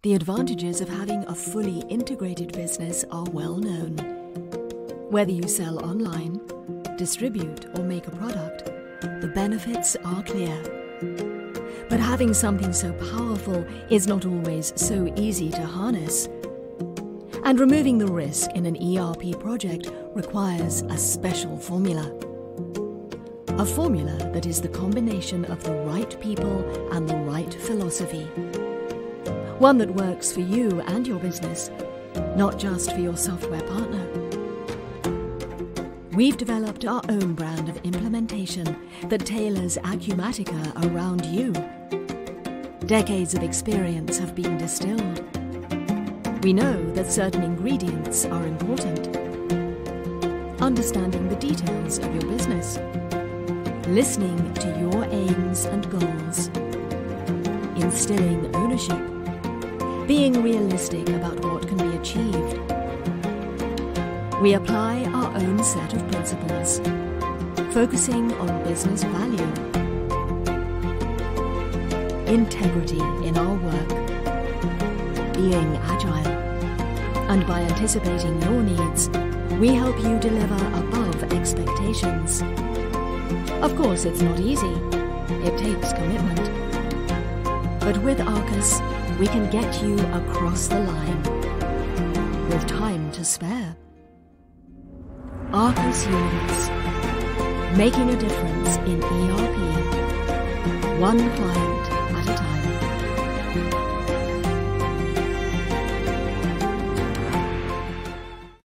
The advantages of having a fully integrated business are well known. Whether you sell online, distribute, or make a product, the benefits are clear. But having something so powerful is not always so easy to harness. And removing the risk in an ERP project requires a special formula. A formula that is the combination of the right people and the right philosophy. One that works for you and your business, not just for your software partner. We've developed our own brand of implementation that tailors Acumatica around you. Decades of experience have been distilled. We know that certain ingredients are important. Understanding the details of your business. Listening to your aims and goals. Instilling ownership. Being realistic about what can be achieved. We apply our own set of principles, focusing on business value. Integrity in our work. Being agile. And by anticipating your needs, we help you deliver above expectations. Of course, it's not easy. It takes commitment. But with Arcus, we can get you across the line, with time to spare. Arcus Universe, making a difference in ERP. One client